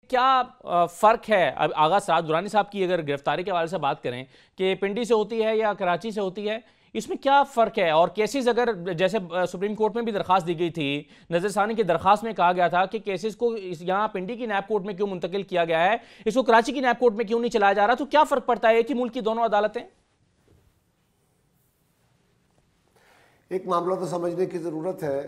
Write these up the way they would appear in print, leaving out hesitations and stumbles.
क्या फ़र्क है? अब आगा सराज दुरानी साहब की अगर गिरफ्तारी के हवाले से बात करें कि पिंडी से होती है या कराची से होती है, इसमें क्या फ़र्क है? और केसेस अगर जैसे सुप्रीम कोर्ट में भी दरख्वास्त दी गई थी, नज़रसानी की दरख्वास्त में कहा गया था कि केसेस को यहाँ पिंडी की नैब कोर्ट में क्यों मुंतकिल किया गया है, इसको कराची की नैब कोर्ट में क्यों नहीं चलाया जा रहा? तो क्या फ़र्क पड़ता है कि मुल्क की दोनों अदालतें? एक मामला तो समझने की ज़रूरत है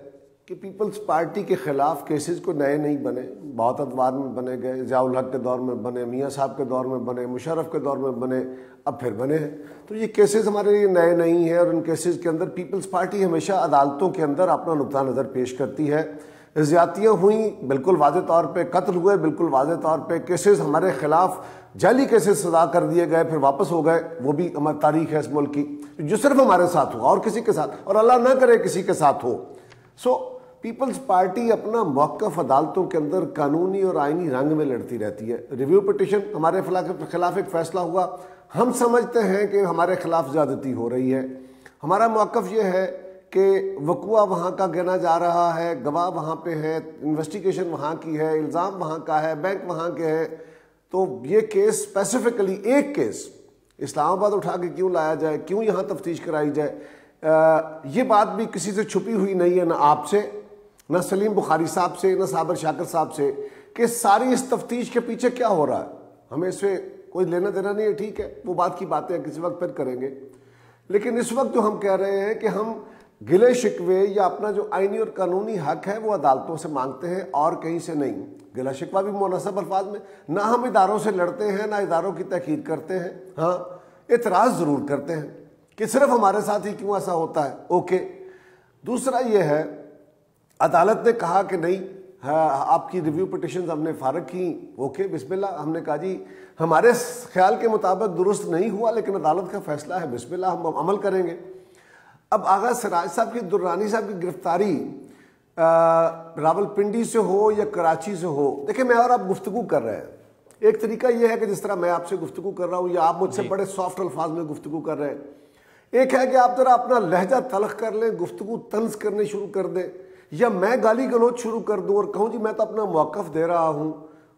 कि पीपल्स पार्टी के ख़िलाफ़ केसेस को नए नहीं बने, बहुत अदवार में बने गए, ज़ियाउल हक के दौर में बने, मियाँ साहब के दौर में बने, मुशर्रफ के दौर में बने, अब फिर बने हैं। तो ये केसेस हमारे लिए नए नहीं हैं और इन केसेस के अंदर पीपल्स पार्टी हमेशा अदालतों के अंदर अपना नुक्ता नज़र पेश करती है। ज़्यादतियाँ हुई बिल्कुल वाज़े तौर पर, कत्ल हुए बिल्कुल वाज़े तौर पर, केसेस हमारे ख़िलाफ़ जाली केसेस सजा कर दिए गए फिर वापस हो गए, वो भी हमारी तारीख है इस मुल्क की, जो सिर्फ हमारे साथ हुआ और किसी के साथ, और अल्लाह ना करे किसी के साथ हो। सो पीपल्स पार्टी अपना मौक़िफ़ अदालतों के अंदर कानूनी और आइनी रंग में लड़ती रहती है। रिव्यू पिटिशन हमारे खिलाफ एक फ़ैसला हुआ, हम समझते हैं कि हमारे खिलाफ ज़्यादती हो रही है। हमारा मौक़िफ़ ये है कि वक़ुआ वहाँ का गिना जा रहा है, गवाह वहाँ पे है, इन्वेस्टिगेशन वहाँ की है, इल्ज़ाम वहाँ का है, बैंक वहाँ के है। तो ये केस स्पेसिफिकली एक केस इस्लामाबाद उठा के क्यों लाया जाए, क्यों यहाँ तफ्तीश कराई जाए, ये बात भी किसी से छुपी हुई नहीं है, ना आपसे, ना सलीम बुखारी साहब से, ना साबर शाकिर साहब से, कि सारी इस तफ्तीश के पीछे क्या हो रहा है। हमें इससे कोई लेना देना नहीं है, ठीक है, वो बात की बातें किसी वक्त फिर करेंगे। लेकिन इस वक्त जो हम कह रहे हैं कि हम गिले शिकवे या अपना जो आइनी और कानूनी हक है वो अदालतों से मांगते हैं और कहीं से नहीं। गिला शिकवा भी मुनासिब अल्फाज में, ना हम इदारों से लड़ते हैं ना इदारों की तहकीर करते हैं, हाँ एतराज़ ज़रूर करते हैं कि सिर्फ हमारे साथ ही क्यों ऐसा होता है। ओके, दूसरा ये है अदालत ने कहा कि नहीं, हाँ आपकी रिव्यू पिटिशन हमने फारग की, ओके बिस्मिल्लाह, हमने कहा जी हमारे ख्याल के मुताबिक दुरुस्त नहीं हुआ लेकिन अदालत का फैसला है, बिस्मिल्लाह हम अमल करेंगे। अब आगा सराज साहब की, दुर्रानी साहब की गिरफ्तारी रावलपिंडी से हो या कराची से हो, देखिए मैं और आप गुफ्तगू कर रहे हैं, एक तरीका यह है कि जिस तरह मैं आपसे गुफ्तगू कर रहा हूँ या आप मुझसे बड़े सॉफ्ट अल्फाज में गुफ्तगू कर रहे हैं। एक है कि आप जरा अपना लहजा तलख कर लें, गुफ्तगू तंज करने शुरू कर दें, या मैं गाली गलौज शुरू कर दूँ और कहूँ जी मैं तो अपना मौक़िफ़ दे रहा हूँ,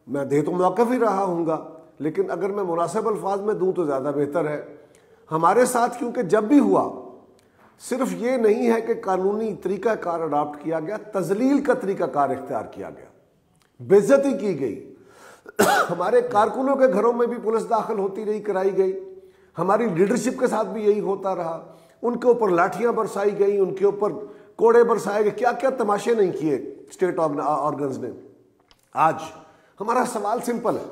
मैं दे तो मौक़िफ़ ही रहा हूँगा, लेकिन अगर मैं मुनासिब अल्फाज में दूँ तो ज़्यादा बेहतर है। हमारे साथ क्योंकि जब भी हुआ सिर्फ ये नहीं है कि कानूनी तरीक़ाकार अडॉप्ट किया गया, तजलील का तरीक़ाकार इख्तियार किया गया, बेइज्जती की गई। हमारे कारकुनों के घरों में भी पुलिस दाखिल होती रही, कराई गई, हमारी लीडरशिप के साथ भी यही होता रहा, उनके ऊपर लाठियां बरसाई गई, उनके ऊपर कोड़े बरसाए गए, क्या क्या तमाशे नहीं किए स्टेट ऑर्गन्स ने। आज हमारा सवाल सिंपल है,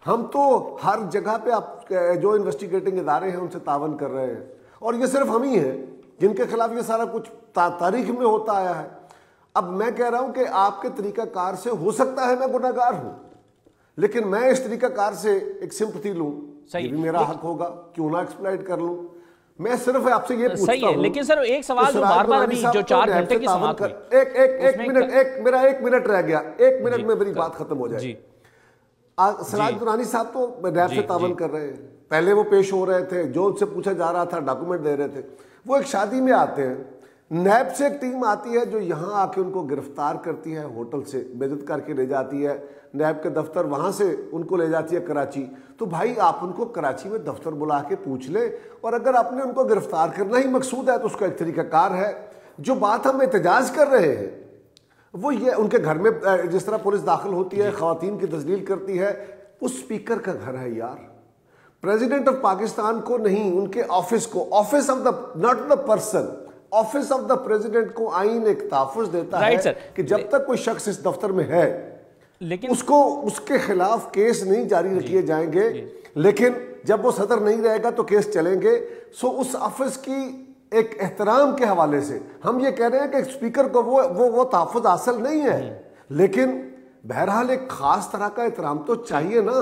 हम तो हर जगह पे आप जो इन्वेस्टिगेटिंग इदारे हैं उनसे तावन कर रहे हैं, और ये सिर्फ हम ही हैं जिनके खिलाफ ये सारा कुछ तारीख में होता आया है। अब मैं कह रहा हूं कि आपके तरीकाकार से हो सकता है मैं गुनाहगार हूं, लेकिन मैं इस तरीकाकार से एक सिंपैथी लूं, ये भी मेरा हक होगा, क्यों ना एक्सप्लॉइट कर लूं। मैं सिर्फ आपसे ये पूछता हूं, लेकिन सर एक सवाल जो बार-बार अभी जो 4 घंटे की समाप्त हुई, एक मिनट रह गया, 1 मिनट में मेरी बात खत्म हो जाए। सराज दुरानी साहब तो नैब से तावन कर रहे हैं, पहले वो पेश हो रहे थे, जो उनसे पूछा जा रहा था डॉक्यूमेंट दे रहे थे, वो एक शादी में आते हैं, नैब से एक टीम आती है जो यहाँ आके उनको गिरफ्तार करती है, होटल से बेइज्जत करके ले जाती है, नैब के दफ्तर वहाँ से उनको ले जाती है कराची। तो भाई आप उनको कराची में दफ्तर बुला के पूछ ले, और अगर आपने उनको गिरफ्तार करना ही मकसूद है तो उसका एक तरीकाकार है। जो बात हम एहतजाज कर रहे हैं वो ये, उनके घर में जिस तरह पुलिस दाखिल होती है, ख़वातीन की तस्लील करती है, उस स्पीकर का घर है यार, प्रेसिडेंट ऑफ पाकिस्तान को नहीं, उनके ऑफिस को, office of the, not the person, office of the president को आईन एक तहफ़्फ़ुज़ देता है कि जब तक कोई शख्स इस दफ्तर में है लेकिन उसको, उसके खिलाफ केस नहीं जारी किए जाएंगे, लेकिन जब वो सदर नहीं रहेगा तो केस चलेंगे। सो उस ऑफिस की एक एहतराम के हवाले से हम ये कह रहे हैं कि स्पीकर को वो तहफ़्फ़ुज़ हासिल नहीं है, लेकिन बहरहाल एक खास तरह का एहतराम तो चाहिए ना।